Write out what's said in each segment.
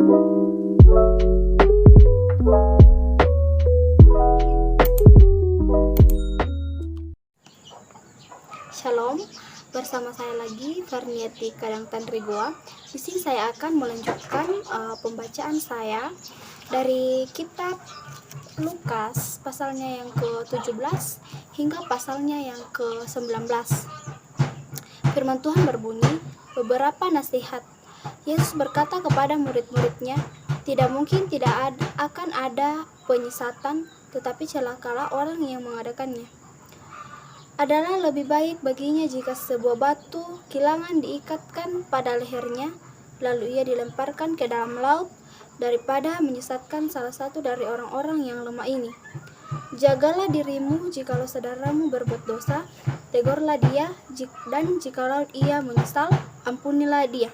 Shalom, bersama saya lagi Farniati Kadang Tanrigoa. Di sini saya akan melanjutkan pembacaan saya dari kitab Lukas pasalnya yang ke-17 hingga pasalnya yang ke-19. Firman Tuhan berbunyi, beberapa nasihat. Yesus berkata kepada murid-muridnya, tidak mungkin akan ada penyesatan, tetapi celakalah orang yang mengadakannya. Adalah lebih baik baginya jika sebuah batu kilangan diikatkan pada lehernya, lalu ia dilemparkan ke dalam laut, daripada menyesatkan salah satu dari orang-orang yang lemah ini. Jagalah dirimu jikalau saudaramu berbuat dosa, tegurlah dia, dan jikalau ia menyesal, ampunilah dia.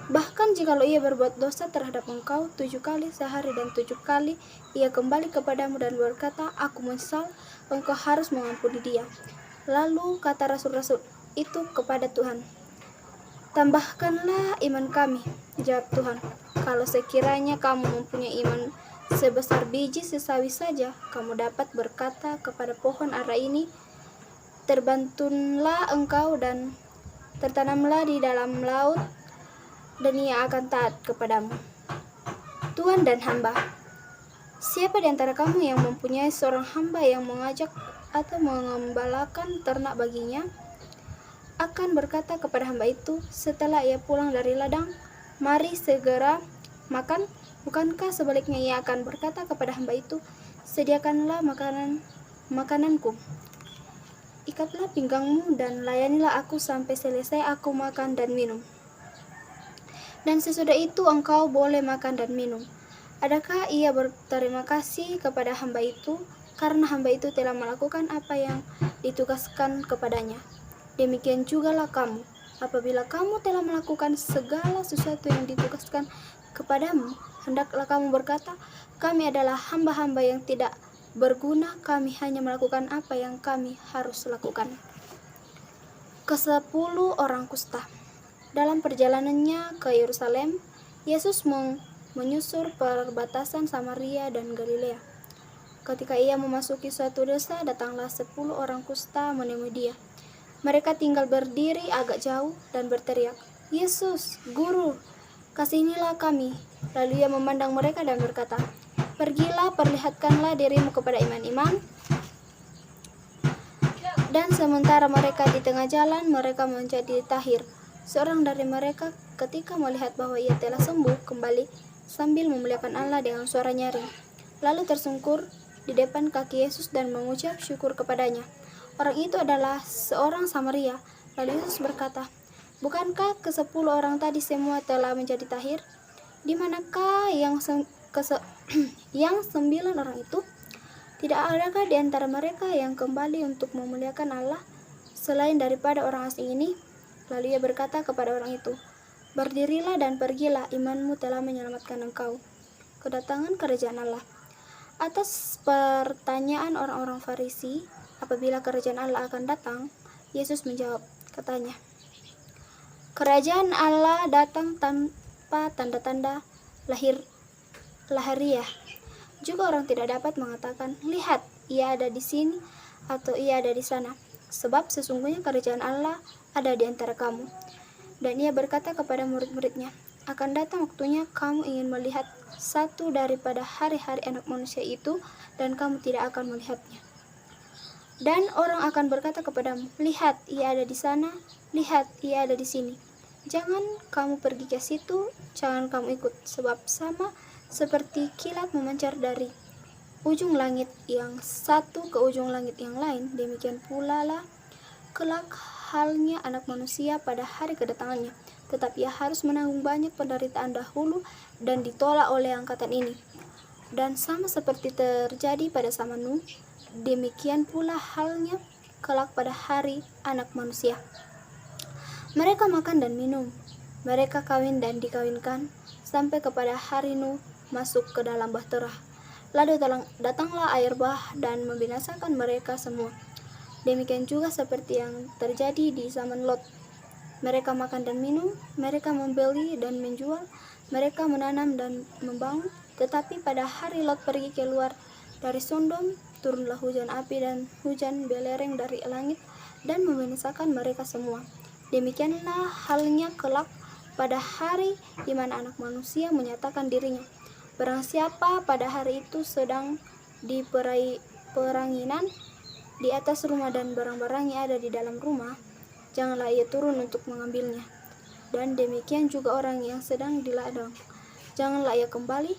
Bahkan jikalau ia berbuat dosa terhadap engkau 7 kali sehari dan 7 kali ia kembali kepadamu dan berkata, aku menyesal, engkau harus mengampuni dia. Lalu kata rasul-rasul itu kepada Tuhan, tambahkanlah iman kami. Jawab Tuhan, kalau sekiranya kamu mempunyai iman sebesar biji sesawi saja, kamu dapat berkata kepada pohon ara ini, terbantunlah engkau dan tertanamlah di dalam laut, dan ia akan taat kepadamu. Tuan dan hamba, siapa di antara kamu yang mempunyai seorang hamba yang mengajak atau mengembalakan ternak baginya, akan berkata kepada hamba itu setelah ia pulang dari ladang, mari segera makan? Bukankah sebaliknya ia akan berkata kepada hamba itu, sediakanlah makananku, ikatlah pinggangmu dan layanilah aku sampai selesai aku makan dan minum. Dan sesudah itu engkau boleh makan dan minum. Adakah ia berterima kasih kepada hamba itu karena hamba itu telah melakukan apa yang ditugaskan kepadanya? Demikian jugalah kamu, apabila kamu telah melakukan segala sesuatu yang ditugaskan kepadamu, hendaklah kamu berkata, kami adalah hamba-hamba yang tidak berguna, kami hanya melakukan apa yang kami harus lakukan. Ke-10 orang kusta. Dalam perjalanannya ke Yerusalem, Yesus menyusur perbatasan Samaria dan Galilea. Ketika ia memasuki suatu desa, datanglah 10 orang kusta menemui dia. Mereka tinggal berdiri agak jauh dan berteriak, Yesus, Guru, kasihanilah kami. Lalu ia memandang mereka dan berkata, pergilah, perlihatkanlah dirimu kepada imam-imam. Dan sementara mereka di tengah jalan, mereka menjadi tahir. Seorang dari mereka ketika melihat bahwa ia telah sembuh, kembali sambil memuliakan Allah dengan suara nyaring. Lalu tersungkur di depan kaki Yesus dan mengucap syukur kepadanya. Orang itu adalah seorang Samaria. Lalu Yesus berkata, bukankah ke-10 orang tadi semua telah menjadi tahir? Di manakah yang 9 orang itu? Tidak adakah di antara mereka yang kembali untuk memuliakan Allah selain daripada orang asing ini? Lalu ia berkata kepada orang itu, berdirilah dan pergilah, imanmu telah menyelamatkan engkau. Kedatangan kerajaan Allah. Atas pertanyaan orang-orang Farisi, apabila kerajaan Allah akan datang, Yesus menjawab, katanya, kerajaan Allah datang tanpa tanda-tanda lahiriah. Juga orang tidak dapat mengatakan, lihat, ia ada di sini atau ia ada di sana. Sebab sesungguhnya kerajaan Allah ada di antara kamu. Dan ia berkata kepada murid-muridnya, akan datang waktunya kamu ingin melihat satu daripada hari-hari anak manusia itu, dan kamu tidak akan melihatnya. Dan orang akan berkata kepadamu, lihat, ia ada di sana, lihat, ia ada di sini. Jangan kamu pergi ke situ, jangan kamu ikut, sebab sama seperti kilat memancar dari ujung langit yang satu ke ujung langit yang lain, demikian pula lah kelak halnya anak manusia pada hari kedatangannya. Tetapi ia harus menanggung banyak penderitaan dahulu dan ditolak oleh angkatan ini. Dan sama seperti terjadi pada zaman Nuh, demikian pula halnya kelak pada hari anak manusia. Mereka makan dan minum, mereka kawin dan dikawinkan, sampai kepada hari Nuh masuk ke dalam bahtera. Lalu datanglah air bah dan membinasakan mereka semua. Demikian juga seperti yang terjadi di zaman Lot. Mereka makan dan minum, mereka membeli dan menjual, Mereka menanam dan membangun, tetapi pada hari Lot pergi keluar dari Sodom, turunlah hujan api dan hujan belerang dari langit dan membinasakan mereka semua. Demikianlah halnya kelak pada hari di mana Anak Manusia menyatakan dirinya. Barang siapa pada hari itu sedang di peranginan di atas rumah dan barang-barangnya ada di dalam rumah, janganlah ia turun untuk mengambilnya. Dan demikian juga orang yang sedang di ladang, janganlah ia kembali.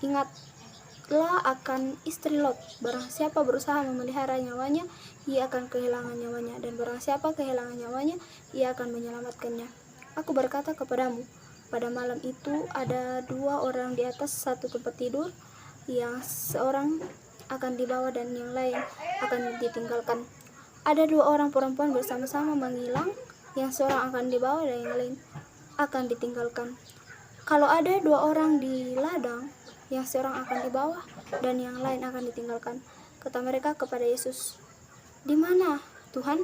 Ingatlah akan istri Lot. Barang siapa berusaha memelihara nyawanya, ia akan kehilangan nyawanya, dan barang siapa kehilangan nyawanya, ia akan menyelamatkannya. Aku berkata kepadamu, pada malam itu ada 2 orang di atas satu tempat tidur, yang seorang akan dibawa dan yang lain akan ditinggalkan. Ada 2 orang perempuan bersama-sama menghilang, yang seorang akan dibawa dan yang lain akan ditinggalkan. Kalau ada 2 orang di ladang, yang seorang akan dibawa dan yang lain akan ditinggalkan. Kata mereka kepada Yesus, "Di mana, Tuhan?"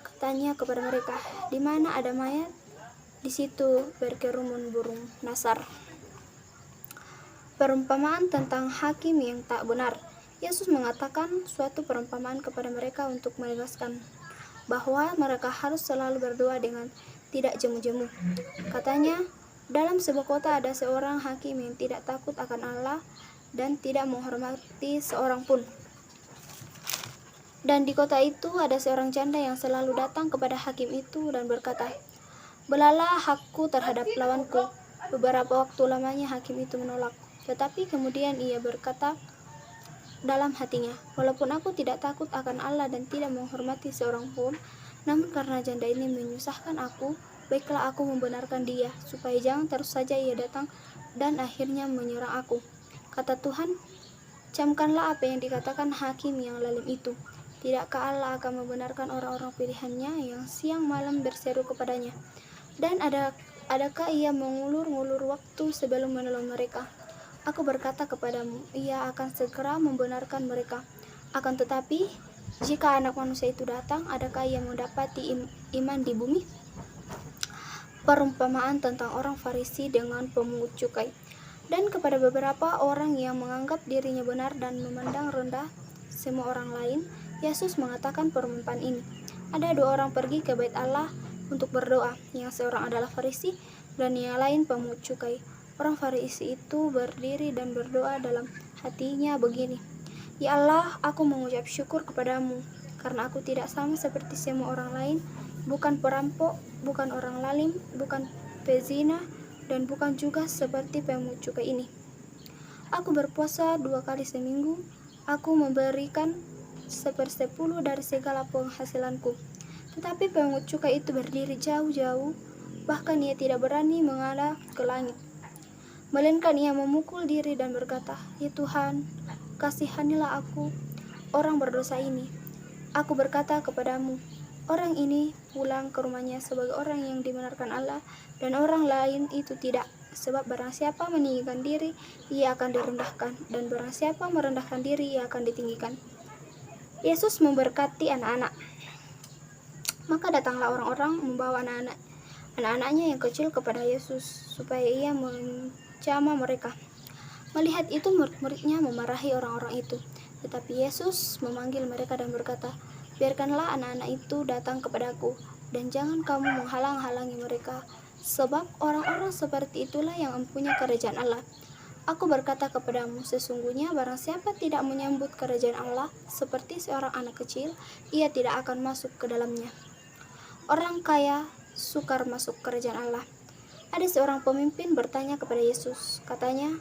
Katanya kepada mereka, "Di mana ada mayat, di situ berkerumun burung nasar." Perumpamaan tentang hakim yang tak benar. Yesus mengatakan suatu perumpamaan kepada mereka untuk menegaskan bahwa mereka harus selalu berdoa dengan tidak jemu-jemu. Katanya, dalam sebuah kota ada seorang hakim yang tidak takut akan Allah dan tidak menghormati seorang pun. Dan di kota itu ada seorang janda yang selalu datang kepada hakim itu dan berkata, "Belalah hakku terhadap lawanku." Beberapa waktu lamanya hakim itu menolak, tetapi kemudian ia berkata dalam hatinya, "Walaupun aku tidak takut akan Allah dan tidak menghormati seorang pun, namun karena janda ini menyusahkan aku, baiklah aku membenarkan dia, supaya jangan terus saja ia datang dan akhirnya menyerang aku." Kata Tuhan, "Camkanlah apa yang dikatakan hakim yang lalim itu. Tidakkah Allah akan membenarkan orang-orang pilihannya yang siang malam berseru kepadanya? Dan adakah ia mengulur-ngulur waktu sebelum menolong mereka? Aku berkata kepadamu, ia akan segera membenarkan mereka. Akan tetapi, jika Anak Manusia itu datang, adakah ia mendapati iman di bumi?" Perumpamaan tentang orang Farisi dengan pemungut cukai. Dan kepada beberapa orang yang menganggap dirinya benar dan memandang rendah semua orang lain, Yesus mengatakan perumpamaan ini. Ada 2 orang pergi ke bait Allah untuk berdoa, yang seorang adalah Farisi dan yang lain pemungut cukai. Orang Farisi itu berdiri dan berdoa dalam hatinya begini, "Ya Allah, aku mengucap syukur kepadamu, karena aku tidak sama seperti semua orang lain, bukan perampok, bukan orang lalim, bukan pezina, dan bukan juga seperti pemungut cukai ini. Aku berpuasa 2 kali seminggu, aku memberikan 1/10 dari segala penghasilanku." Tetapi pemungut cukai itu berdiri jauh-jauh, bahkan ia tidak berani menghadap ke langit, melainkan ia memukul diri dan berkata, "Ya Tuhan, kasihanilah aku, orang berdosa ini." Aku berkata kepadamu, orang ini pulang ke rumahnya sebagai orang yang dibenarkan Allah, dan orang lain itu tidak. Sebab barang siapa meninggikan diri, ia akan direndahkan, dan barang siapa merendahkan diri, ia akan ditinggikan. Yesus memberkati anak-anak. Maka datanglah orang-orang membawa anak-anaknya yang kecil kepada Yesus, supaya ia mencama mereka. Melihat itu, murid-muridnya memarahi orang-orang itu. Tetapi Yesus memanggil mereka dan berkata, "Biarkanlah anak-anak itu datang kepadaku, dan jangan kamu menghalang-halangi mereka, sebab orang-orang seperti itulah yang mempunyai kerajaan Allah. Aku berkata kepadamu, sesungguhnya barang siapa tidak menyambut kerajaan Allah seperti seorang anak kecil, ia tidak akan masuk ke dalamnya." Orang kaya sukar masuk kerajaan Allah. Ada seorang pemimpin bertanya kepada Yesus. Katanya,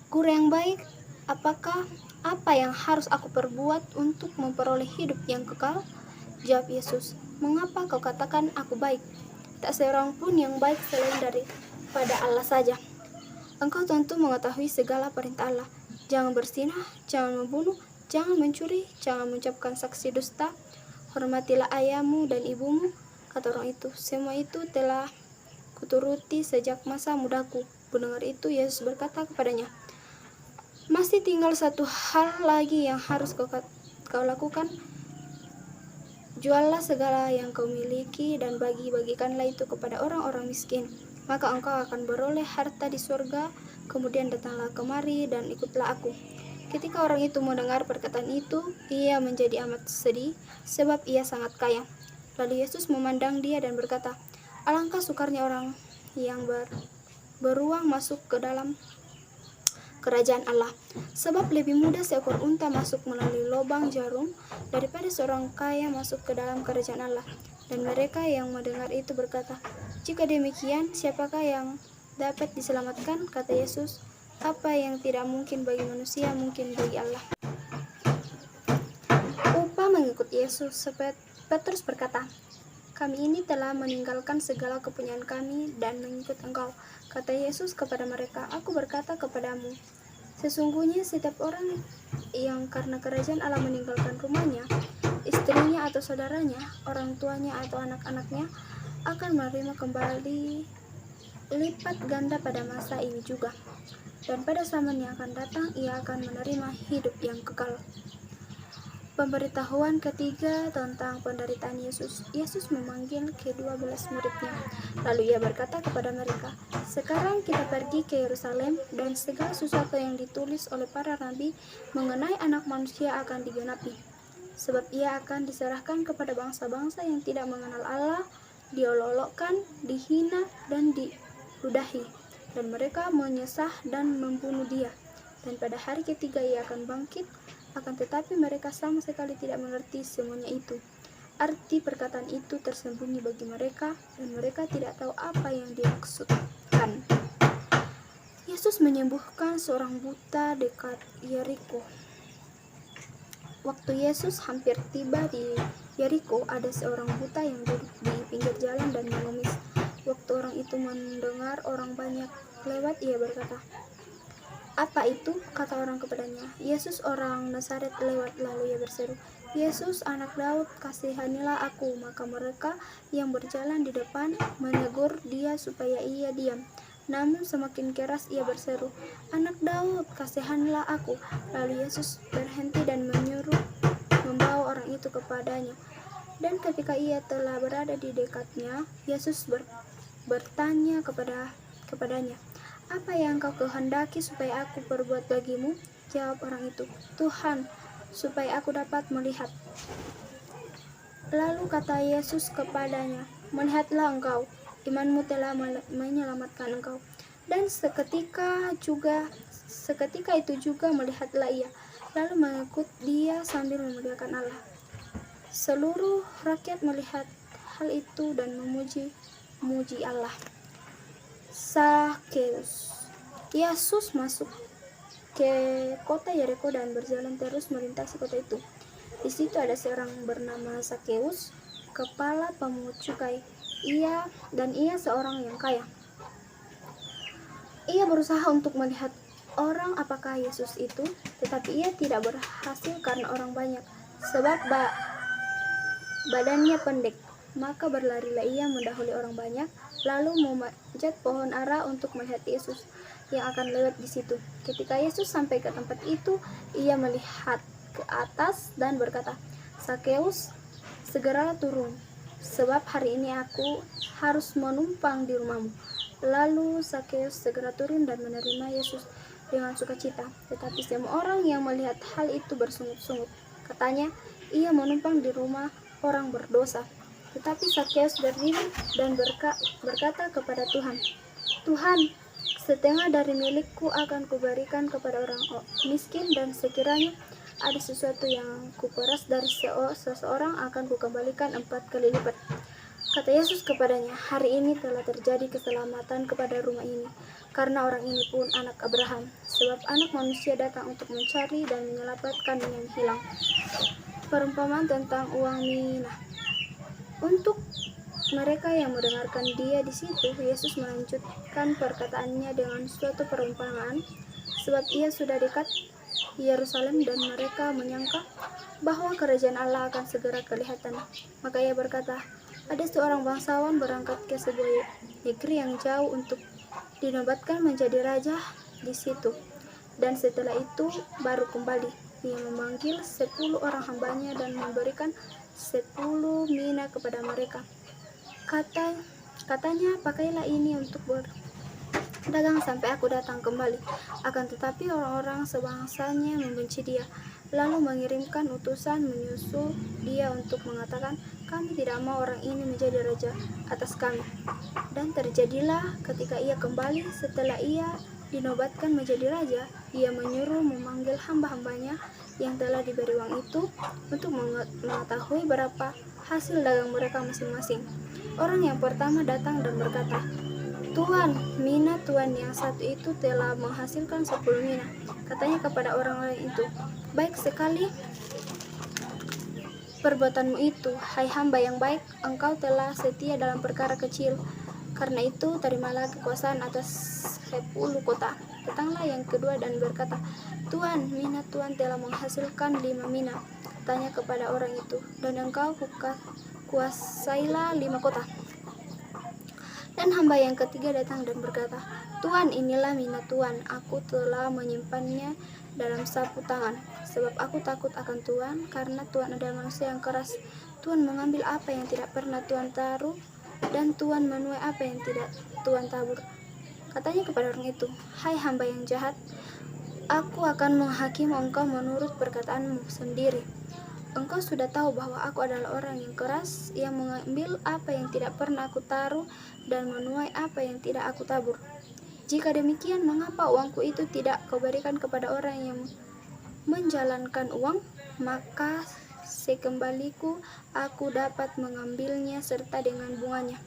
"Guru yang baik, apa yang harus aku perbuat untuk memperoleh hidup yang kekal?" Jawab Yesus, "Mengapa kau katakan aku baik? Tak seorang pun yang baik selain daripada Allah saja. Engkau tentu mengetahui segala perintah Allah. Jangan berzinah, jangan membunuh, jangan mencuri, jangan mengucapkan saksi dusta, hormatilah ayahmu dan ibumu." Kata orang itu, "Semua itu telah kuturuti sejak masa mudaku." Mendengar itu, Yesus berkata kepadanya, "Masih tinggal satu hal lagi yang harus kau lakukan. Juallah segala yang kau miliki dan bagi-bagikanlah itu kepada orang-orang miskin. maka engkau akan beroleh harta di surga. Kemudian datanglah kemari dan ikutlah aku." Ketika orang itu mendengar perkataan itu, ia menjadi amat sedih, sebab ia sangat kaya. Lalu Yesus memandang dia dan berkata, "Alangkah sukarnya orang yang beruang masuk ke dalam kerajaan Allah. Sebab lebih mudah seekor unta masuk melalui lubang jarum daripada seorang kaya masuk ke dalam kerajaan Allah." Dan mereka yang mendengar itu berkata, "Jika demikian, siapakah yang dapat diselamatkan?" Kata Yesus, "Apa yang tidak mungkin bagi manusia, mungkin bagi Allah." Upah mengikut Yesus. Petrus berkata, "Kami ini telah meninggalkan segala kepunyaan kami dan mengikut Engkau." Kata Yesus kepada mereka, "Aku berkata kepadamu, sesungguhnya setiap orang yang karena kerajaan Allah meninggalkan rumahnya, istrinya atau saudaranya, orang tuanya atau anak-anaknya, akan menerima kembali lipat ganda pada masa ini juga. Dan pada zaman yang akan datang, ia akan menerima hidup yang kekal." Pemberitahuan ketiga tentang penderitaan Yesus. Yesus memanggil ke-12 muridnya. Lalu ia berkata kepada mereka, "Sekarang kita pergi ke Yerusalem, dan segala sesuatu yang ditulis oleh para nabi mengenai Anak Manusia akan digenapi. Sebab ia akan diserahkan kepada bangsa-bangsa yang tidak mengenal Allah, diolok-olokkan, dihina, dan diludahi. Dan mereka menyesah dan membunuh dia. Dan pada hari ketiga ia akan bangkit. Akan tetapi mereka sama sekali tidak mengerti semuanya itu. Arti perkataan itu tersembunyi bagi mereka, dan mereka tidak tahu apa yang dimaksudkan." Yesus menyembuhkan seorang buta dekat Yeriko. Waktu Yesus hampir tiba di Yeriko, ada seorang buta yang duduk di pinggir jalan dan mengemis. Waktu orang itu mendengar orang banyak lewat, ia berkata, "Apa itu?" Kata orang kepadanya, "Yesus orang Nazaret lewat." Lalu ia berseru, "Yesus, anak Daud, kasihanilah aku." Maka mereka yang berjalan di depan menegur dia supaya ia diam. Namun semakin keras ia berseru, "Anak Daud, kasihanilah aku." Lalu Yesus berhenti dan menyuruh membawa orang itu kepadanya. Dan ketika ia telah berada di dekatnya, Yesus bertanya kepadanya, "Apa yang kau kehendaki supaya aku perbuat bagimu?" Jawab orang itu, "Tuhan, supaya aku dapat melihat." Lalu kata Yesus kepadanya, "Melihatlah engkau, imanmu telah menyelamatkan engkau." Dan seketika itu juga melihatlah ia, lalu mengikut dia sambil memuliakan Allah. Seluruh rakyat melihat hal itu dan memuji Allah. Sakeus. Yesus masuk ke kota Yeriko dan berjalan terus melintasi kota itu. Di situ ada seorang bernama Sakeus, kepala pemungut cukai. Ia seorang yang kaya. Ia berusaha untuk melihat orang apakah Yesus itu, tetapi ia tidak berhasil karena orang banyak, sebab badannya pendek. Maka berlarilah ia mendahului orang banyak, lalu memanjat pohon ara untuk melihat Yesus yang akan lewat di situ. Ketika Yesus sampai ke tempat itu, ia melihat ke atas dan berkata, "Sakeus, segeralah turun, sebab hari ini aku harus menumpang di rumahmu." Lalu Sakeus segera turun dan menerima Yesus dengan sukacita. Tetapi semua orang yang melihat hal itu bersungut-sungut. Katanya, ia menumpang di rumah orang berdosa. Tetapi Sakeus berdiri dan berkata kepada Tuhan, "Tuhan, setengah dari milikku akan kuberikan kepada orang miskin, dan sekiranya ada sesuatu yang kuperas dari seseorang akan kukembalikan 4 kali lipat." Kata Yesus kepadanya, "Hari ini telah terjadi keselamatan kepada rumah ini, karena orang ini pun anak Abraham. Sebab Anak Manusia datang untuk mencari dan menyelamatkan yang hilang." Perumpamaan tentang uang minah. Untuk mereka yang mendengarkan dia di situ, Yesus melanjutkan perkataannya dengan suatu perumpamaan, sebab ia sudah dekat Yerusalem dan mereka menyangka bahwa kerajaan Allah akan segera kelihatan. Maka ia berkata, "Ada seorang bangsawan berangkat ke sebuah negeri yang jauh untuk dinobatkan menjadi raja di situ. Dan setelah itu baru kembali. Ia memanggil 10 orang hambanya dan memberikan 10 mina kepada mereka. Katanya, pakailah ini untuk berdagang sampai aku datang kembali. Akan tetapi orang-orang sebangsanya membenci dia, lalu mengirimkan utusan menyusul dia untuk mengatakan, kami tidak mau orang ini menjadi raja atas kami. Dan terjadilah ketika ia kembali setelah ia dinobatkan menjadi raja, ia menyuruh memanggil hamba-hambanya yang telah diberi uang itu untuk mengetahui berapa hasil dagang mereka masing-masing. Orang yang pertama datang dan berkata, Tuan, mina Tuan yang satu itu telah menghasilkan 10 mina. Katanya kepada orang lain itu, baik sekali perbuatanmu itu, hai hamba yang baik, engkau telah setia dalam perkara kecil. Karena itu, terimalah kekuasaan atas 10 kota. Datanglah yang kedua dan berkata, Tuan, mina Tuan telah menghasilkan 5 mina. Katanya kepada orang itu, dan engkau kuasailah 5 kota. Dan hamba yang ketiga datang dan berkata, Tuan, inilah mina Tuan, aku telah menyimpannya dalam sapu tangan, sebab aku takut akan Tuan, karena Tuan adalah manusia yang keras. Tuan mengambil apa yang tidak pernah Tuan taruh, dan Tuan menuai apa yang tidak Tuan tabur. Katanya kepada orang itu, hai hamba yang jahat, aku akan menghakimi engkau menurut perkataanmu sendiri. Engkau sudah tahu bahwa aku adalah orang yang keras, yang mengambil apa yang tidak pernah aku taruh dan menuai apa yang tidak aku tabur. Jika demikian, mengapa uangku itu tidak kau berikan kepada orang yang menjalankan uang? Maka sekembaliku aku dapat mengambilnya serta dengan bunganya.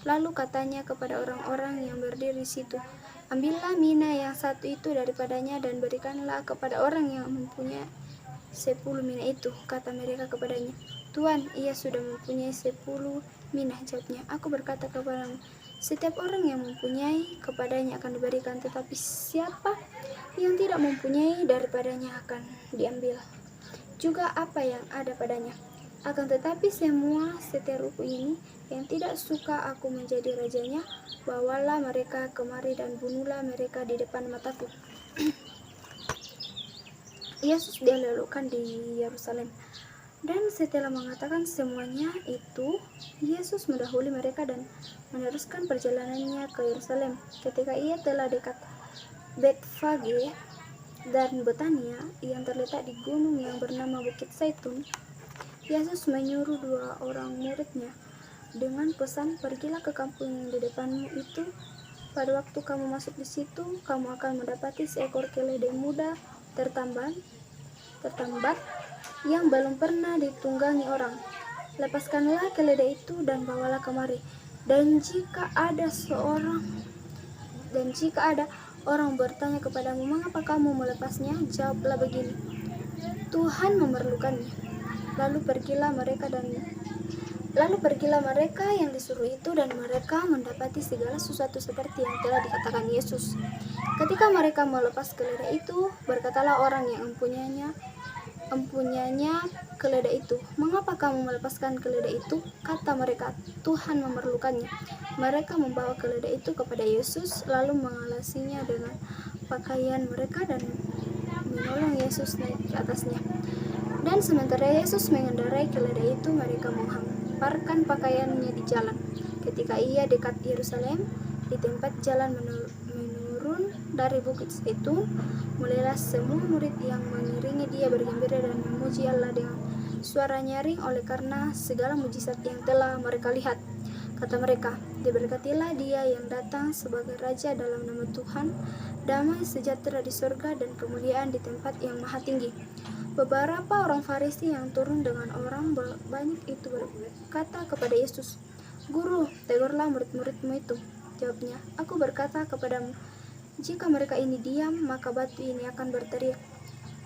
Lalu katanya kepada orang-orang yang berdiri situ, ambillah mina yang satu itu daripadanya dan berikanlah kepada orang yang mempunyai 10 mina itu. Kata mereka kepadanya, Tuan, ia sudah mempunyai 10 mina. Jawabnya, aku berkata kepadamu, setiap orang yang mempunyai kepadanya akan diberikan, tetapi siapa yang tidak mempunyai daripadanya akan diambil juga apa yang ada padanya. Akan tetapi semua seteruku ini yang tidak suka aku menjadi rajanya, bawalah mereka kemari dan bunuhlah mereka di depan mataku. Yesus dilalukan di Yerusalem. Dan setelah mengatakan semuanya itu, Yesus mendahului mereka dan meneruskan perjalanannya ke Yerusalem. Ketika ia telah dekat Betfage dan Betania yang terletak di gunung yang bernama Bukit Zaitun, Yesus menyuruh 2 orang muridnya dengan pesan, pergilah ke kampung yang di depanmu itu. Pada waktu kamu masuk di situ, kamu akan mendapati seekor keledai muda tertambat yang belum pernah ditunggangi orang. Lepaskanlah keledai itu dan bawalah kemari. Dan jika ada orang bertanya kepadamu, mengapa kamu melepasnya? Jawablah begini, Tuhan memerlukannya. Lalu pergilah mereka yang disuruh itu, dan mereka mendapati segala sesuatu seperti yang telah dikatakan Yesus. Ketika mereka melepas keledai itu, berkatalah orang yang empunyanya keledai itu, mengapa kamu melepaskan keledai itu? Kata mereka, Tuhan memerlukannya. Mereka membawa keledai itu kepada Yesus, lalu mengalasinya dengan pakaian mereka dan menolong Yesus naik ke atasnya. Dan sementara Yesus mengendarai keledai itu, mereka menghamparkan pakaiannya di jalan. Ketika ia dekat Yerusalem, di tempat jalan menurun dari Bukit Zaitun, mulailah semua murid yang mengiringi dia bergembira dan memuji Allah dengan suara nyaring oleh karena segala mujizat yang telah mereka lihat. Kata mereka, diberkatilah dia yang datang sebagai Raja dalam nama Tuhan, damai sejahtera di surga dan kemuliaan di tempat yang maha tinggi. Beberapa orang Farisi yang turun dengan orang banyak itu berkata kepada Yesus, Guru, tegurlah murid-muridmu itu. Jawabnya, aku berkata kepadamu, jika mereka ini diam, maka batu ini akan berteriak.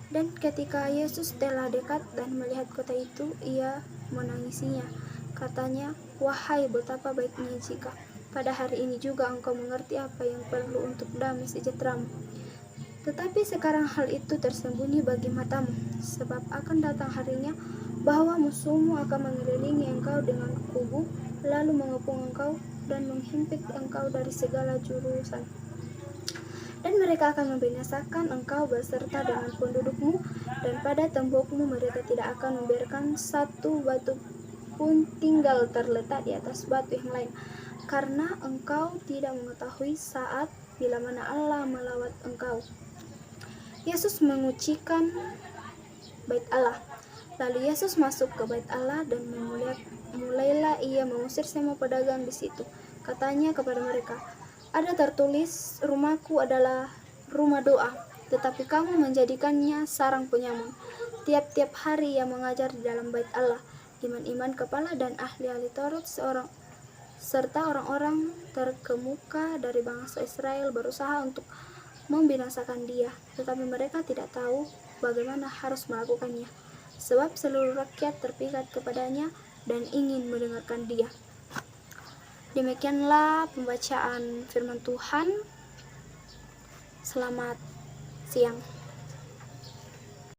Dan ketika Yesus telah dekat dan melihat kota itu, ia menangisinya. Katanya, wahai betapa baiknya jika pada hari ini juga engkau mengerti apa yang perlu untuk damai sejahteramu. Tetapi sekarang hal itu tersembunyi bagi matamu, sebab akan datang harinya bahwa musuhmu akan mengelilingi engkau dengan kubu, lalu mengepung engkau dan menghimpit engkau dari segala jurusan. Dan mereka akan membinasakan engkau beserta dengan pendudukmu, dan pada tembokmu mereka tidak akan membiarkan satu batu pun tinggal terletak di atas batu yang lain. karena engkau tidak mengetahui saat bila mana Allah melawat engkau. Yesus mengucikan bait Allah. Lalu Yesus masuk ke bait Allah dan mulailah ia mengusir semua pedagang di situ. Katanya kepada mereka, ada tertulis, rumahku adalah rumah doa, tetapi kamu menjadikannya sarang penyamun. Tiap-tiap hari ia mengajar di dalam bait Allah. Iman-iman kepala dan ahli-ahli Taurat serta orang-orang terkemuka dari bangsa Israel berusaha untuk membinasakan dia, tetapi mereka tidak tahu bagaimana harus melakukannya, sebab seluruh rakyat terpikat kepadanya dan ingin mendengarkan dia. Demikianlah pembacaan firman Tuhan. Selamat siang.